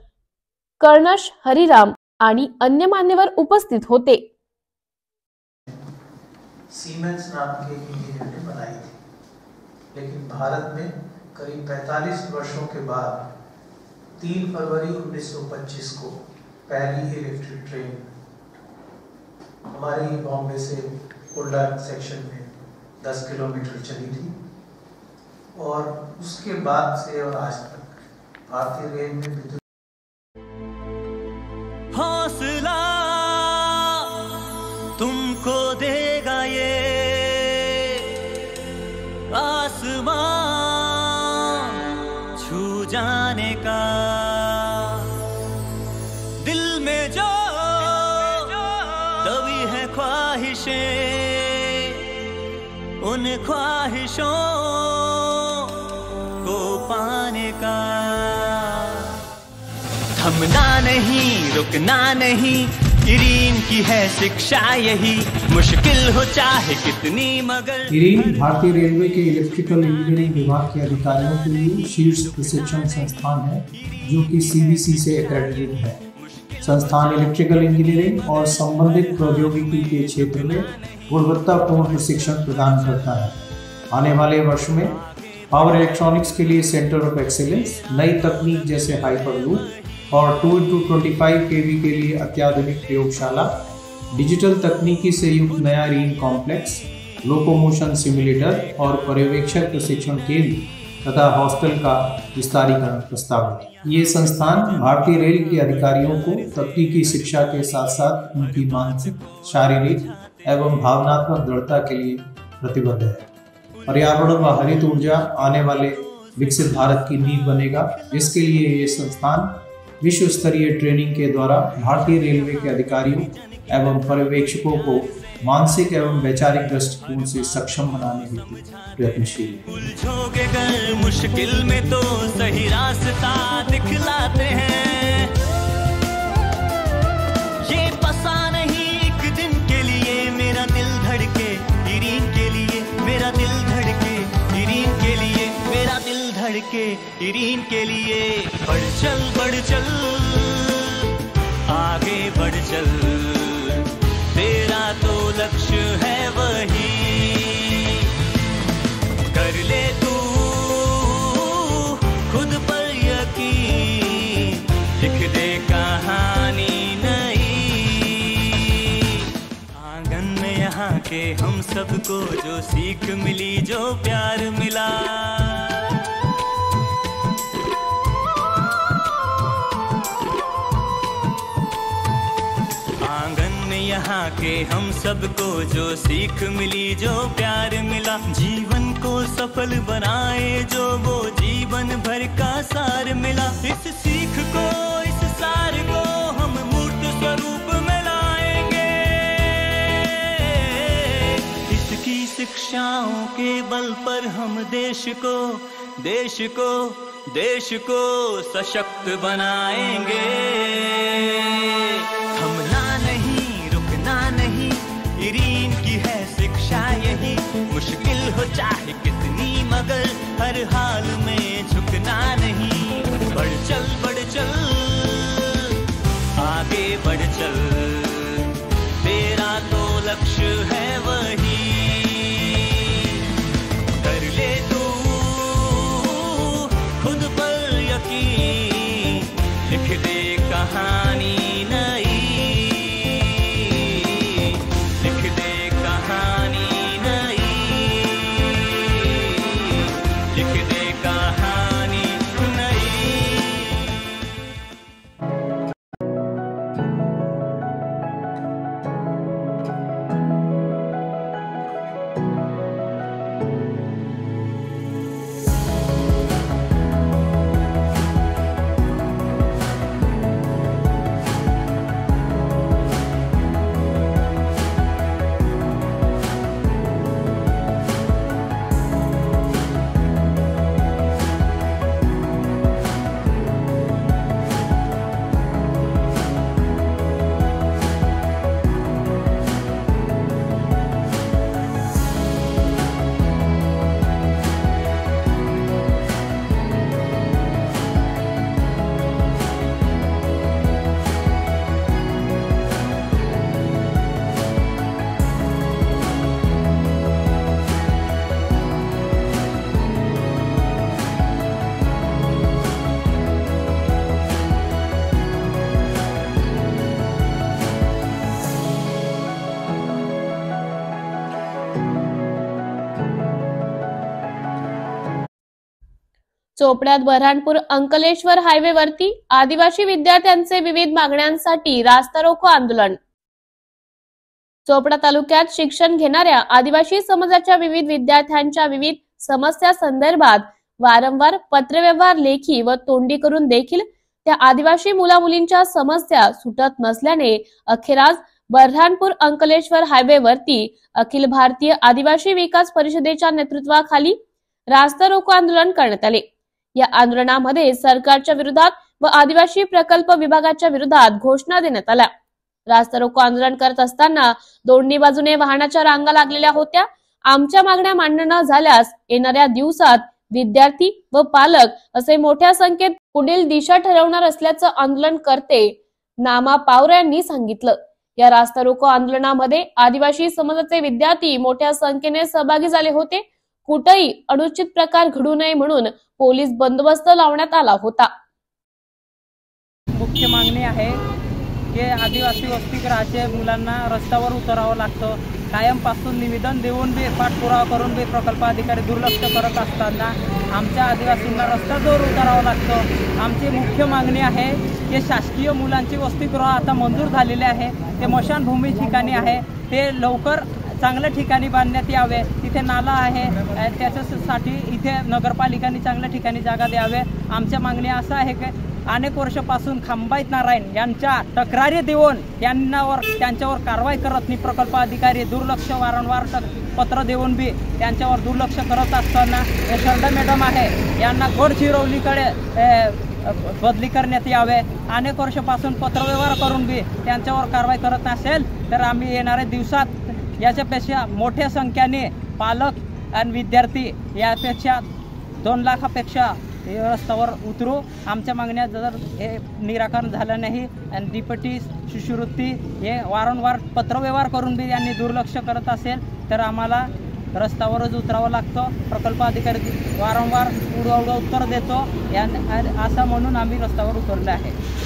Speaker 1: कर्णश हरिराम आणि अन्य मान्यवर उपस्थित होते.
Speaker 12: सीमेंस नाम के इंजीनियर ने बनाई थी, लेकिन भारत में करीब 45 वर्षों के बाद 3 फरवरी 1925 को पहली इलेक्ट्रिक ट्रेन हमारे ही बॉम्बे से कुर्ला सेक्शन में 10 किलोमीटर चली थी और उसके बाद से और आज तक भारतीय रेल में विद्युत
Speaker 13: हौसला तुमको देगा ये आसमां छू जाने का, दिल में जो दबी है ख्वाहिशें, उन ख्वाहिशों को पाने का, थमना नहीं रुकना नहीं, इरीन की है शिक्षा यही, मुश्किल हो चाहे कितनी मगर।
Speaker 14: इरीन भारतीय रेलवे के इलेक्ट्रिकल इंजीनियरिंग विभाग के अधिकारियों के लिए शीर्ष प्रशिक्षण संस्थान है जो कि CBC से एक्रेडिटेड है। संस्थान इलेक्ट्रिकल इंजीनियरिंग और संबंधित प्रौद्योगिकी के क्षेत्र में गुणवत्तापूर्ण प्रशिक्षण प्रदान करता है। आने वाले वर्ष में पावर इलेक्ट्रॉनिक्स के लिए सेंटर ऑफ एक्सीलेंस, नई तकनीक जैसे हाइपरलूप और 2x25 kV के लिए अत्याधुनिक प्रयोगशाला, डिजिटल तकनीकी से युक्त नया इरीन कॉम्प्लेक्स, लोकोमोशन सिमुलेटर और पर्यवेक्षक प्रशिक्षण केंद्र तथा हॉस्टल का विस्तारीकरण प्रस्तावित है। ये संस्थान भारतीय रेल के अधिकारियों को तकनीकी शिक्षा के साथ साथ उनकी मानसिक, शारीरिक एवं भावनात्मक दृढ़ता के लिए प्रतिबद्ध है। पर्यावरण व हरित ऊर्जा आने वाले विकसित भारत की नींव बनेगा, जिसके लिए ये संस्थान विश्व स्तरीय ट्रेनिंग के द्वारा भारतीय रेलवे के अधिकारियों एवं पर्यवेक्षकों को मानसिक एवं वैचारिक दृष्टिकोण से सक्षम बनाने हेतु प्रयत्नशील है।
Speaker 13: उलझोगे अगर मुश्किल में तो सही रास्ता दिखलाते हैं, ये बसा नहीं एक दिन के लिए, मेरा दिल धड़के इरीन के लिए, मेरा दिल धड़के इरीन के लिए, मेरा दिल धड़के इरीन के लिए। बढ़ चल आगे बढ़ चल, तेरा तो लक्ष्य है वही, कर ले तू खुद पर यकीन, लिख दे कहानी नई। आंगन में यहाँ के हम सबको जो सीख मिली, जो प्यार मिला, यहाँ के हम सबको जो सीख मिली, जो प्यार मिला, जीवन को सफल बनाए जो वो जीवन भर का सार मिला। इस सीख को, इस सार को हम मूर्त स्वरूप में लाएंगे, इसकी शिक्षाओं के बल पर हम देश को सशक्त बनाएंगे। थमना नहीं रुकना नहीं, इरीन की है शिक्षा यही, मुश्किल हो चाहे कितनी मगर हर हाल में झुकना नहीं। बढ़ चल आगे बढ़ चल, तेरा तो लक्ष्य है वही, कर ले तू खुद पर यकीन, लिख दे कहानी नई, लिख दे कहानी नई, लिख दे कहानी नई।
Speaker 1: चोपड्यात बऱ्हाणपूर अंकलेश्वर हायवेवरती आदिवासी विद्यार्थ्यांचे विविध मागण्यांसाठी रास्ता रोको आंदोलन। चोपडा तालुक्यात शिक्षण घेणाऱ्या आदिवासी समाजाच्या विविध विद्यार्थ्यांच्या विविध समस्या संदर्भात वारंवार पत्रव्यवहार लेखी व तोंडी करून देखील त्या आदिवासी मुलामुलींच्या समस्या सुटत नसल्याने अखेर आज बऱ्हाणपूर अंकलेश्वर हायवेवरती अखिल भारतीय आदिवासी विकास परिषदेच्या नेतृत्वाखाली रास्ता रोको आंदोलन करण्यात आले। या आंदोलनामध्ये सरकारच्या विरोधात व आदिवासी प्रकल्प विभागाच्या विरोधात घोषणा देण्यात आल्या। रास्ता रोको आंदोलन करत असताना दोन्ही बाजूने वाहनाच्या रांगा लागलेल्या होत्या। आमच्या मागण्या मान्य न झाल्यास येणाऱ्या दिवसात विद्यार्थी व पालक असे मोठ्या संख्येत पुढील दिशा ठरवणार असल्याचं आंदोलनकर्ते नामा पावरा यांनी सांगितलं। या रास्ता रोको आंदोलनामध्ये आदिवासी समाजाचे विद्यार्थी मोठ्या संख्येने सहभागी झाले होते। कुठेही अनुचित प्रकार घडू नये म्हणून पोलीस बंदोबस्त लावण्यात आला होता।
Speaker 15: मुख्य मागणी आहे की आदिवासी वसतिगृहाचे मुलांना रस्त्यावर उतरावं लागतं। कायमपासून निवेदन देऊन बी पाठपुरावा करून बी प्रकल्प अधिकारी दुर्लक्ष करत असताना आमच्या आदिवासींना रस्त्यावर उतरावं लागतं। आमची मुख्य मागणी आहे की शासकीय मुलांची वसतिगृह आता मंजूर झालेले आहे, ते मशानभूमी ठिकाणी आहे, ते लवकर चांगल्या ठिकाणी बांधण्यात यावे। तिथे नाला आहे, त्याच्यासाठी इथे नगरपालिकांनी चांगल्या ठिकाणी जागा द्यावे। आमच्या मागणी असं आहे की अनेक वर्षापासून खंबाईत नारायण यांच्या तक्रारी देऊन त्यांच्यावर कारवाई करत नाही प्रकल्प अधिकारी, दुर्लक्ष वारंवार पत्र देऊन बी त्यांच्यावर दुर्लक्ष करत असताना शरदा मॅडम आहे यांना गडचिरोलीकडे बदली करण्यात यावे। अनेक वर्षापासून पत्रव्यवहार करून बी त्यांच्यावर कारवाई करत नसेल तर आम्ही येणाऱ्या दिवसात याच्यापेक्षा मोठ्या संख्येने पालक आणि विद्यार्थी यापेक्षा 2 लाखापेक्षा रस्त्यावर उतरू। आमच्या मागण्या जर हे निराकरण झालं नाही आणि डीपीटी शिष्यवृत्ती हे वारंवार पत्रव्यवहार करून बी यांनी दुर्लक्ष करत असेल तर आम्हाला रस्त्यावरच उतरावं लागतं। प्रकल्प अधिकारी वारंवार उडवा उत्तर देतो असं म्हणून आम्ही रस्त्यावर उतरले आहे।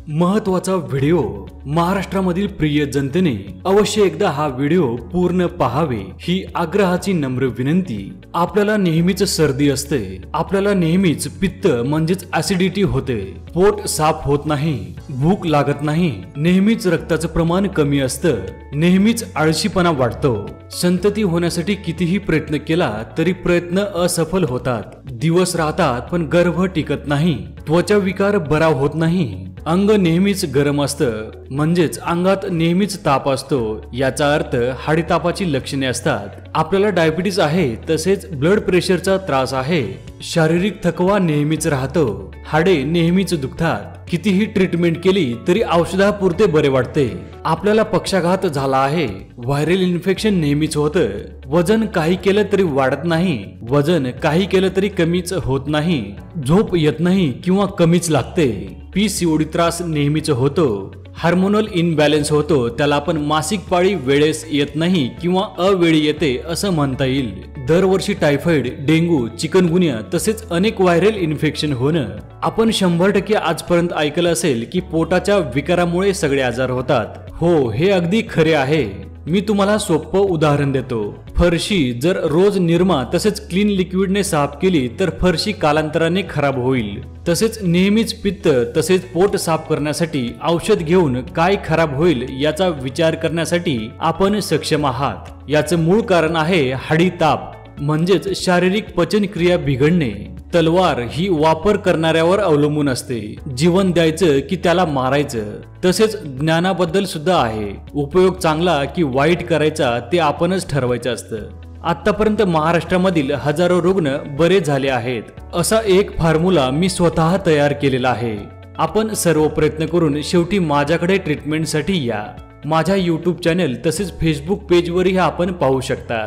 Speaker 16: महत्त्वाचा व्हिडिओ महाराष्ट्रामधील प्रिय जनतेने अवश्य एकदा हा व्हिडिओ पूर्ण पाहावे ही आग्रहाची नम्र विनंती। आपल्याला नेहमीच सर्दी असते, आपल्याला नेहमीच पित्त म्हणजेच ऍसिडिटी होते, पोट साफ होत नाही, भूक लागत नाही, नेहमीच रक्ताचं प्रमाण कमी असतं, नेहमीच आळशीपणा वाटतो, संतती होण्यासाठी कितीही प्रयत्न केला तरी प्रयत्न असफल होतात, दिवस राहतात पण गर्भ टिकत नाही, त्वचा विकार बरा होत नाही, अंग नेहमीच गरम असतं म्हणजेच अंगात नेहमीच ताप असतो, याचा अर्थ हाडीतापाची लक्षणे असतात। आपल्याला डायबिटीज आहे, तसेच ब्लड प्रेशरचा त्रास आहे, शारीरिक थकवा नेहमीच राहतो, हाडे नेहमीच दुखतात, कितीही ट्रीटमेंट केली तरी औषधापुरते बरे वाटते, आपल्याला पक्षाघात झाला आहे, व्हायरल इन्फेक्शन नेहमीच होतं, वजन काही केलं तरी वाढत नाही, वजन काही केलं तरी कमीच होत नाही, झोप येत नाही किंवा कमीच लागते, पीसीओडी त्रास नेहमीच होतो, हार्मोनल इनबॅलन्स होतो, त्याला आपण मासिक पाळी वेळेस येत नाही किंवा अवेळी येते असं म्हणता येईल, दरवर्षी टायफॉइड, डेंग्यू, चिकनगुनिया तसेच अनेक व्हायरल इन्फेक्शन होणं। आपण 100% आजपर्यंत ऐकलं असेल की पोटाच्या विकारामुळे सगळे आजार होतात। हो, हे अगदी खरे आहे। मी तुम्हाला सोपं उदाहरण देतो। फरशी जर रोज निरमा तसेच क्लीन लिक्विडने साफ केली तर फरशी कालांतराने खराब होईल। तसेच नेहमीच पित्त तसेच पोट साफ करण्यासाठी औषध घेऊन काय खराब होईल याचा विचार करण्यासाठी आपण सक्षम आहात। याचं मूळ कारण आहे हाडी ताप म्हणजेच शारीरिक पचनक्रिया बिघडणे। तलवार ही वापर करणाऱ्यावर अवलंबून असते, जीवन द्यायचं की त्याला मारायचं। तसेच ज्ञानाबद्दल सुद्धा आहे, उपयोग चांगला की वाईट करायचा ते आपणच ठरवायचं असतं। आतापर्यंत महाराष्ट्रामधील हजारो रुग्ण बरे झाले आहेत, असा एक फॉर्म्युला मी स्वतः तयार केलेला आहे। आपण सर्व प्रयत्न करून शेवटी माझ्याकडे ट्रीटमेंटसाठी या। माझ्या यूट्यूब चॅनल तसेच फेसबुक पेजवरही आपण पाहू शकता।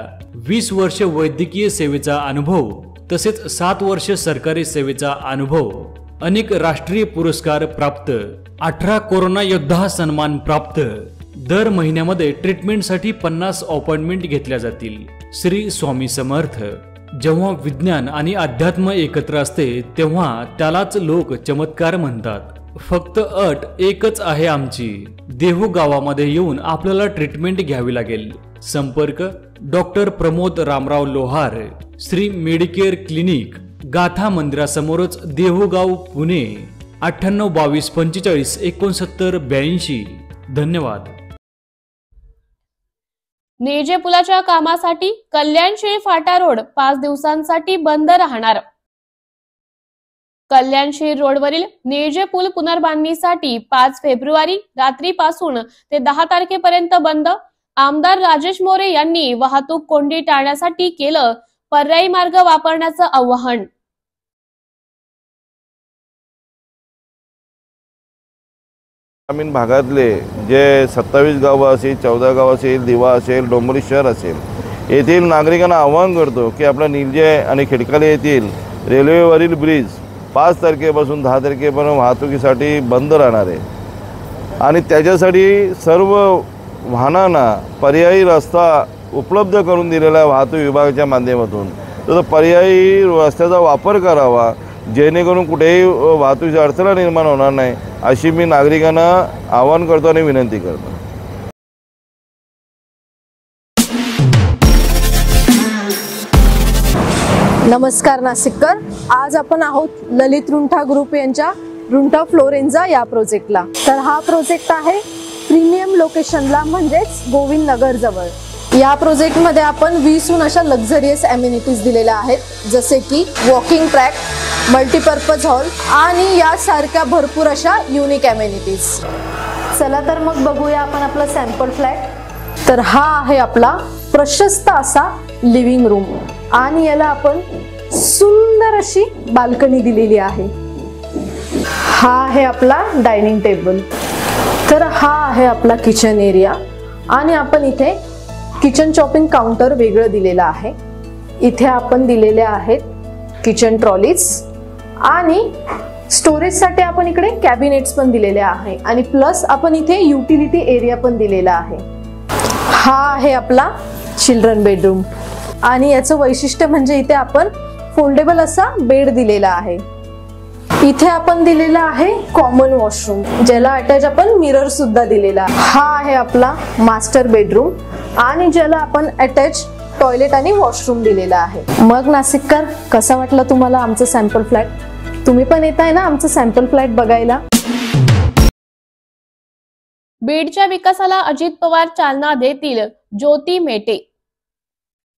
Speaker 16: 20 वर्ष वैद्यकीय सेवेचा अनुभव तसेच 7 वर्ष सरकारी सेवेचा अनुभव, अनेक राष्ट्रीय पुरस्कार प्राप्त, 18 कोरोना योद्धा सन्मान प्राप्त। दर महिन्यामध्ये ट्रीटमेंटसाठी 50 अपॉइंटमेंट घेतल्या जातील। श्री स्वामी समर्थ। जेव्हा विज्ञान आणि अध्यात्म एकत्र असते तेव्हा त्यालाच लोक चमत्कार म्हणतात। फक्त अट एकच आहे आमची, देहू गावामध्ये येऊन आपल्याला ट्रीटमेंट घ्यावी लागेल। संपर्क डॉक्टर प्रमोद रामराव लोहार, श्री मेडिकेअर क्लिनिक, गाथा मंदिरासमोरच देहूगाव पुणे 9822456982. धन्यवाद.
Speaker 1: नेजे पुलाच्या कामासाठी कल्याणशिळ फाटा रोड 5 दिवसांसाठी बंद राहणार. कल्याणशिळ रोडवरील नेजे पूल पुनर्बांधणीसाठी 5 फेब्रुवारी रात्रीपासून ते 10 तारखेपर्यंत बंद. आमदार राजेश मोरे यांनी वाहतूक कोंडी टाळण्यासाठी केलं पर्यायी मार्ग वापरण्याचं आवाहन.
Speaker 6: ग्रामीण भागातले जे 27 गावं असेल, 14 गावं असेल, दिवा असेल, डोंबिवली शहर असेल, येथील नागरिकांना आवाहन करतो की आपला निलजे आणि खिडकाले येथील रेल्वेवरील ब्रिज 5 तारखेपासून 10 तारखेपर्यंत वाहतुकीसाठी बंद राहणार आहे आणि त्याच्यासाठी सर्व वाहनांना पर्यायी रस्ता उपलब्ध करून दिलेला आहे वाहतूक विभागाच्या माध्यमातून. तर पर्यायी रस्त्याचा वापर करावा जेणेकरून कुठेही वाहतुकीची अडचण निर्माण होणार नाही अशी मी नागरिकांना आवाहन करतो आणि विनंती करतो.
Speaker 10: नमस्कार नाशिककर. आज आपण आहोत ललित रुंठा ग्रुप यांच्या रुंठा फ्लोरेन्झा या प्रोजेक्टला. तर हा प्रोजेक्ट आहे प्रीमियम लोकेशनला म्हणजेच गोविंद नगर जवळ. या प्रोजेक्टमध्ये आपण 20हून अशा लक्झरियस ॲम्युनिटीज दिलेल्या आहेत, जसे की वॉकिंग ट्रॅक, मल्टीपर्पज हॉल आणि यासारख्या भरपूर अशा युनिक ॲम्युनिटीज. चला तर मग बघूया आपण आपला सॅम्पल फ्लॅट. तर हा आहे आपला प्रशस्त असा लिव्हिंग रूम आणि याला आपण सुंदर अशी बाल्कनी दिलेली आहे. हा आहे आपला डायनिंग टेबल. तर हा आहे आपला किचन एरिया आणि आपण इथे किचन चॉपिंग काउंटर वेगळं दिलेलं आहे. इथे आपण दिलेले आहेत किचन ट्रॉलीज आणि स्टोरेजसाठी आपण इकडे कॅबिनेट्स पण दिलेले आहे आणि प्लस आपण इथे युटिलिटी एरिया पण दिलेला आहे. हा आहे आपला चिल्ड्रन बेडरूम आणि याचं वैशिष्ट्य म्हणजे इथे आपण फोल्डेबल असा बेड दिलेला आहे. इथे आपण दिलेला आहे कॉमन वॉशरूम, ज्याला अटॅच आपण मिरर सुद्धा दिलेला आहे. हा आहे आपला मास्टर बेडरूम आणि ज्याला आपण अटॅच टॉयलेट आणि वॉशरूम दिलेला आहे. मग नाशिककर, कसा वाटला तुम्हाला आमचं सॅम्पल फ्लॅट? तुम्ही पण येत आहे ना आमचं सॅम्पल फ्लॅट बघायला?
Speaker 1: बीडच्या विकासाला अजित पवार चालना देतील, ज्योती मेटे.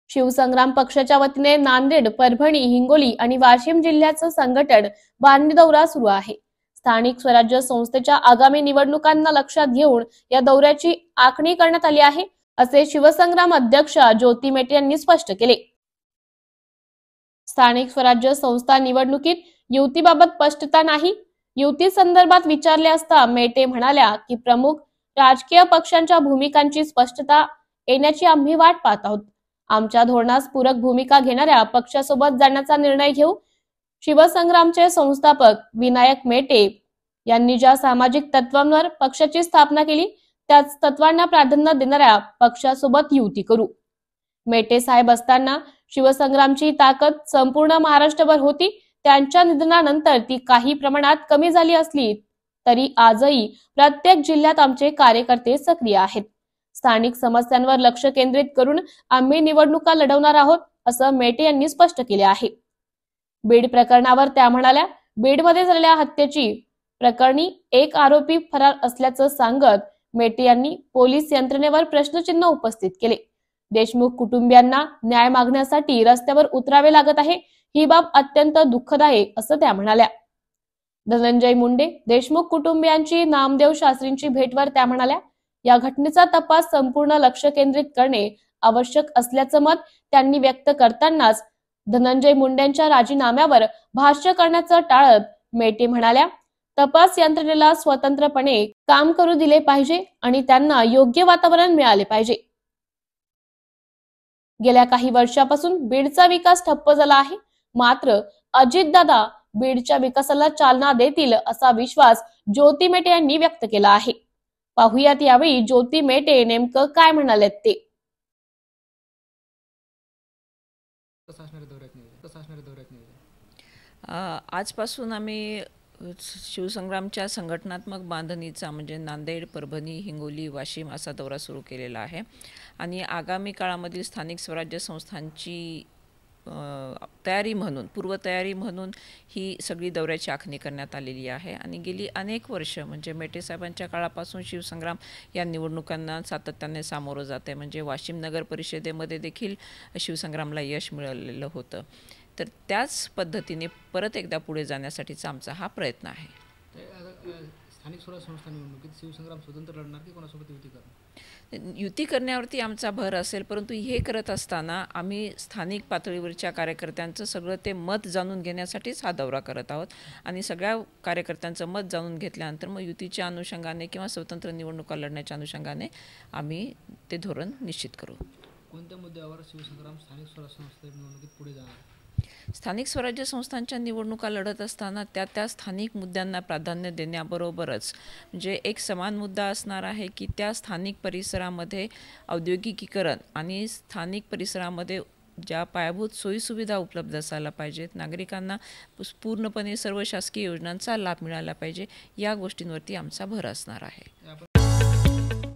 Speaker 1: शिवसंग्राम पक्षाच्या वतीने नांदेड, परभणी, हिंगोली आणि वाशिम जिल्ह्याचं संघटन बांधणी दौरा सुरू आहे. स्थानिक स्वराज्य संस्थेच्या आगामी निवडणुकांना लक्षात घेऊन या दौऱ्याची आखणी करण्यात आली आहे, असे शिवसंग्राम अध्यक्ष ज्योती मेटे यांनी स्पष्ट केले. स्थानिक स्वराज्य संस्था निवडणुकीत युतीबाबत स्पष्टता नाही. युती संदर्भात विचारले असता मेटे म्हणाल्या की प्रमुख राजकीय पक्षांच्या भूमिकांची स्पष्टता येण्याची आम्ही वाट पाहत आहोत. आमच्या धोरणास पूरक भूमिका घेणाऱ्या पक्षासोबत जाण्याचा निर्णय घेऊ. शिवसंग्रामचे संस्थापक विनायक मेटे यांनी ज्या सामाजिक तत्वांवर पक्षाची स्थापना केली त्याच तत्वांना प्राधान्य देणाऱ्या पक्षासोबत युती करू. मेटे साहेब असताना शिवसंग्रामची ताकद संपूर्ण महाराष्ट्रभर होती. त्यांच्या निधनानंतर ती काही प्रमाणात कमी झाली असली तरी आजही प्रत्येक जिल्ह्यात आमचे कार्यकर्ते सक्रिय आहेत. स्थानिक समस्यांवर लक्ष केंद्रित करून आम्ही निवडणुका लढवणार आहोत, असं मेटे यांनी स्पष्ट केले आहे. बीड प्रकरणावर त्या म्हणाल्या, बीडमध्ये झालेल्या हत्येची प्रकरणी एक आरोपी फरार असल्याचं सांगत मेटे यांनी पोलीस यंत्रणेवर प्रश्नचिन्ह उपस्थित केले. देशमुख कुटुंबियांना न्याय मागण्यासाठी रस्त्यावर उतरावे लागत आहे, ही बाब अत्यंत दुःखद आहे, असं त्या म्हणाल्या. धनंजय मुंडे देशमुख कुटुंबियांची नामदेव शास्त्रींची भेटवर त्या म्हणाल्या, या घटनेचा तपास संपूर्ण लक्ष केंद्रित करणे आवश्यक असल्याचं मत त्यांनी व्यक्त करतानाच धनंजय मुंडेंच्या राजीनाम्यावर भाष्य करण्याचं टाळत मेटे म्हणाल्या, तपास यंत्रणेला स्वतंत्रपणे काम करू दिले पाहिजे आणि त्यांना योग्य वातावरण मिळाले पाहिजे. गेल्या काही वर्षापासून बीडचा विकास ठप्प झाला आहे, मात्र अजितदादा बीडच्या विकासाला चालना देतील असा विश्वास ज्योती मेटे यांनी व्यक्त केला आहे. पाहुयात यावेळी ज्योती मेटे नेमकं काय म्हणालेत ते.
Speaker 17: आजपासून आम्ही शिवसंग्रामच्या संघटनात्मक बांधणीचा म्हणजे नांदेड, परभणी, हिंगोली, वाशिम असा दौरा सुरू केलेला आहे आणि आगामी काळामधील स्थानिक स्वराज्य संस्थांची तयारी म्हणून, पूर्वतयारी म्हणून ही सगळी दौऱ्याची आखणी करण्यात आलेली आहे. आणि गेली अनेक वर्ष म्हणजे मेटे साहेबांच्या काळापासून शिवसंग्राम या निवडणुकांना सातत्याने सामोरं जात आहे. म्हणजे वाशिम नगर परिषदेमध्ये देखील शिवसंग्रामला यश मिळालेलं होतं. तर त्याच पद्धतीने परत एकदा पुढे जाण्यासाठीचा आमचा हा प्रयत्न आहे.
Speaker 18: स्थानिक स्वराज्य संस्था निवडणुकीत शिवसंग्राम स्वतंत्र लढणार की कोणासोबत युती करणार?
Speaker 17: युती करण्यावरती आमचा भर असेल, परंतु हे करत असताना आम्ही स्थानिक पातळीवरच्या कार्यकर्त्यांचं सगळं ते मत जाणून घेण्यासाठीच हा दौरा करत आहोत. आणि सगळ्या कार्यकर्त्यांचं मत जाणून घेतल्यानंतर मग युतीच्या अनुषंगाने किंवा स्वतंत्र निवडणुका लढण्याच्या अनुषंगाने आम्ही ते धोरण निश्चित करू.
Speaker 18: कोणत्या मुद्द्यावर शिवसंग्राम स्थानिक स्वराज्य संस्था निवडणुकीत पुढे जाणार?
Speaker 17: स्थानिक स्वराज्य संस्थांच्या निवडणुका लढत असताना त्या स्थानिक मुद्द्यांना प्राधान्य देण्याबरोबरच म्हणजे एक समान मुद्दा असणार आहे की त्या स्थानिक परिसरामध्ये औद्योगिकीकरण आणि स्थानिक परिसरामध्ये ज्या पायाभूत सोयीसुविधा उपलब्ध असायला पाहिजेत, नागरिकांना पूर्णपणे सर्व शासकीय योजनांचा लाभ मिळाला पाहिजे, या गोष्टींवरती आमचा भर असणार आहे.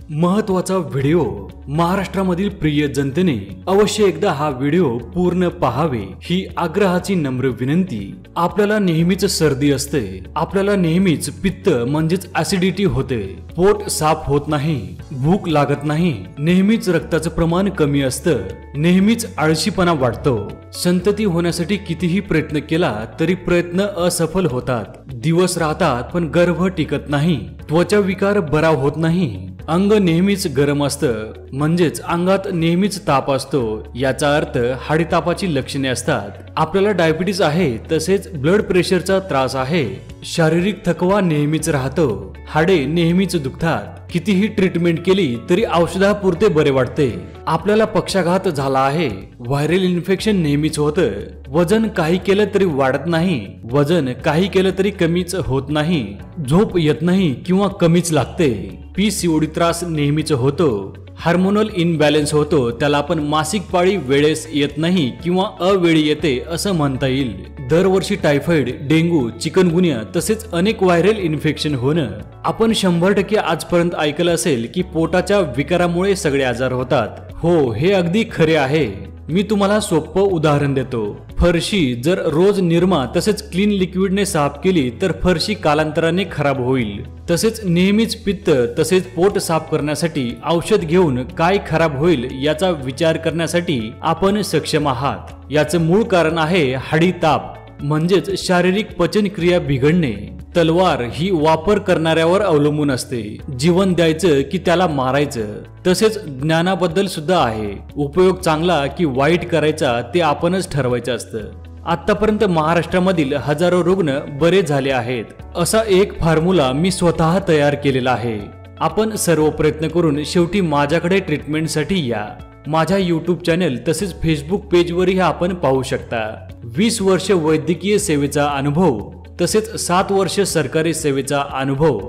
Speaker 16: महत्त्वाचा व्हिडिओ. महाराष्ट्रामधील प्रिय जनतेने अवश्य एकदा हा व्हिडिओ पूर्ण पाहावे ही आग्रहाची नम्र विनंती. आपल्याला नेहमीच सर्दी असते, आपल्याला नेहमीच पित्त म्हणजेच ऍसिडिटी होते, पोट साफ होत नाही, भूक लागत नाही, नेहमीच रक्ताचं प्रमाण कमी असतं, नेहमीच आळशीपणा वाटतो. संतती होण्यासाठी कितीही प्रयत्न केला तरी प्रयत्न असफल होतात. दिवस राहतात पण गर्भ टिकत नाही, त्वचा विकार बरा होत नाही, अंग नेहमीच गरम असतं म्हणजेच अंगात नेहमीच ताप असतो. याचा अर्थ हाडीतापाची लक्षणे असतात. आपल्याला डायबिटीज आहे, तसेच ब्लड प्रेशरचा त्रास आहे, शारीरिक थकवा नेहमीच राहतो, हाडे नेहमीच दुखतात, कितीही ट्रीटमेंट केली तरी औषधापुरते बरे वाटते, आपल्याला पक्षाघात झाला आहे, व्हायरल इन्फेक्शन नेहमीच होतं, वजन काही केलं तरी वाढत नाही, वजन काही केलं तरी कमीच होत नाही, झोप येत नाही किंवा कमीच लागते, PCOD त्रास नेहमीच होतो, हार्मोनल इनबॅलन्स होतो, त्याला आपण मासिक पाळी वेळेस येत नाही किंवा अवेळी येते असं म्हणता येईल. दरवर्षी टायफॉइड, डेंग्यू, चिकनगुनिया तसेच अनेक व्हायरल इन्फेक्शन होणं. आपण 100% आजपर्यंत ऐकलं असेल की पोटाच्या विकारामुळे सगळे आजार होतात. हो, हे अगदी खरे आहे. मी तुम्हाला सोपं उदाहरण देतो. फरशी जर रोज निरमा तसेच क्लीन लिक्विडने साफ केली तर फरशी कालांतराने खराब होईल. तसेच नेहमीच पित्त तसेच पोट साफ करण्यासाठी औषध घेऊन काय खराब होईल याचा विचार करण्यासाठी आपण सक्षम आहात. याचं मूळ कारण आहे हाडी ताप म्हणजेच शारीरिक पचनक्रिया बिघडणे. तलवार ही वापर करणाऱ्यावर अवलंबून असते. जीवन द्यायचं की त्याला मारायचं. तसेच ज्ञानाबद्दल सुद्धा आहे. उपयोग चांगला की वाईट करायचा ते आपणच ठरवायचं असतं. आतापर्यंत महाराष्ट्रामधील हजारो रुग्ण बरे झाले आहेत. असा एक फॉर्म्युला मी स्वतः तयार केलेला आहे. आपण सर्व प्रयत्न करून शेवटी माझ्याकडे ट्रीटमेंटसाठी या. माझ्या YouTube चॅनल तसेच फेसबुक पेजवरही आपण पाहू शकता. 20 वर्ष वैद्यकीय सेवेचा अनुभव तसेच 7 वर्ष सरकारी सेवेचा अनुभव,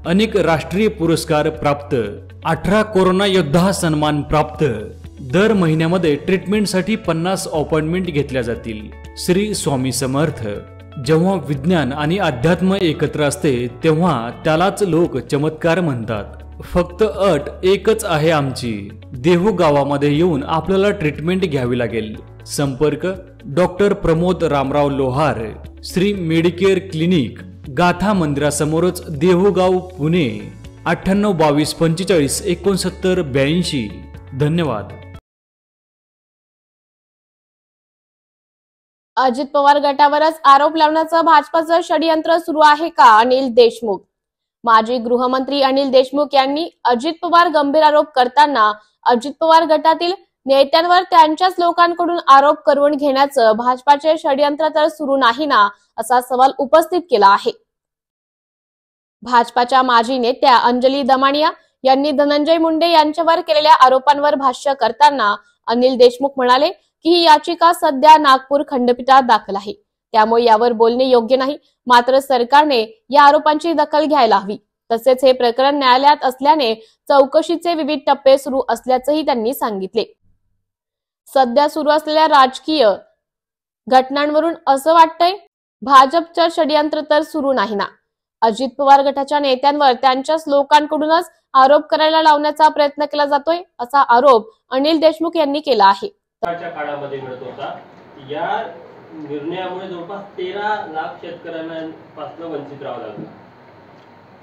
Speaker 16: अनेक राष्ट्रीय पुरस्कार प्राप्त, 18 कोरोना योद्धा सन्मान प्राप्त. दर महिन्यामध्ये ट्रीटमेंटसाठी 50 अपॉइंटमेंट घेतल्या जातील. श्री स्वामी समर्थ. जेव्हा विज्ञान आणि अध्यात्म एकत्र असते तेव्हा त्यालाच लोक चमत्कार म्हणतात. फक्त अट एकच आहे आमची. देहू गावामध्ये येऊन आपल्याला ट्रीटमेंट घ्यावी लागेल. संपर्क डॉक्टर प्रमोद रामराव लोहार, श्री मेडिकेअर क्लिनिक, गाथा मंदिरासमोरच देहूगाव, पुणे. 98 22 45 69 82. धन्यवाद.
Speaker 1: अजित पवार गटावरच आरोप लावण्याचं भाजपाचं षडयंत्र सुरू आहे का? अनिल देशमुख. माजी गृहमंत्री अनिल देशमुख यांनी अजित पवार गंभीर आरोप करताना अजित पवार गटातील नेत्यांवर त्यांच्याच लोकांकडून आरोप करून घेण्याचं भाजपाचे षडयंत्र तर सुरू नाही ना, असा सवाल उपस्थित केला आहे. भाजपाच्या माजी नेत्या अंजली दमानिया यांनी धनंजय मुंडे यांच्यावर केलेल्या आरोपांवर भाष्य करताना अनिल देशमुख म्हणाले की ही याचिका सध्या नागपूर खंडपीठात दाखल आहे, त्यामुळे यावर बोलणे योग्य नाही. मात्र सरकारने या आरोपांची दखल घ्यायला हवी. तसेच हे प्रकरण न्यायालयात असल्याने चौकशीचे विविध टप्पे सुरू असल्याचंही त्यांनी सांगितले. सध्या सुरू असलेल्या राजकीय घटनांवरून असं वाटतंय भाजपचं षडयंत्र तर सुरू नाही ना. अजित पवार गटाच्या नेत्यांवर त्यांच्याच लोकांकडूनच आरोप करायला लावण्याचा प्रयत्न केला जातोय, असा आरोप अनिल देशमुख यांनी केला आहे.
Speaker 19: काळामध्ये मिळत होता. या निर्णयामुळे जवळपास 13 लाख शेतकऱ्यांपासून वंचित राहावं लागलं.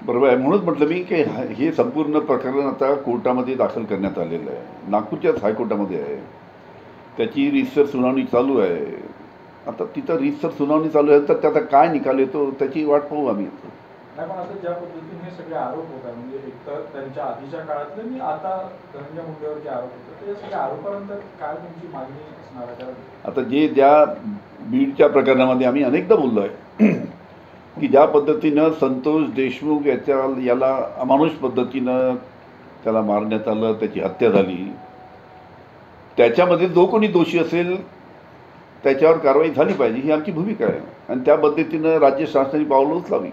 Speaker 20: बरोबर आहे. म्हणूनच म्हटलं मी की हे संपूर्ण प्रकरण आता कोर्टामध्ये दाखल करण्यात आलेलं आहे. नागपूरच्याच हायकोर्टामध्ये आहे. त्याची रीतसर सुनावणी चालू आहे. आता तिथं रीतसर सुनावणी चालू आहे तर त्याचा काय निकाल येतो त्याची वाट पाहू आम्ही.
Speaker 21: नाही, पण आता ज्या पद्धतीने हे सगळे आरोप होत आहे, म्हणजे एकतर त्यांच्या आधीच्या काळातले मी आता धनंजय मुंडेवर जे आरोप होतात ते सगळे आरोपानंतर काय तुमची मागणी असणार आहे? आता
Speaker 20: ज्या बीडच्या प्रकरणामध्ये आम्ही अनेकदा बोललो आहे की ज्या पद्धतीनं संतोष देशमुख याला अमानुष पद्धतीनं त्याला मारण्यात आलं, त्याची हत्या झाली, त्याच्यामध्ये जो कोणी दोषी असेल त्याच्यावर कारवाई झाली पाहिजे ही आमची भूमिका आहे आणि त्या पद्धतीनं राज्य शासनाने पावलं उचलावी.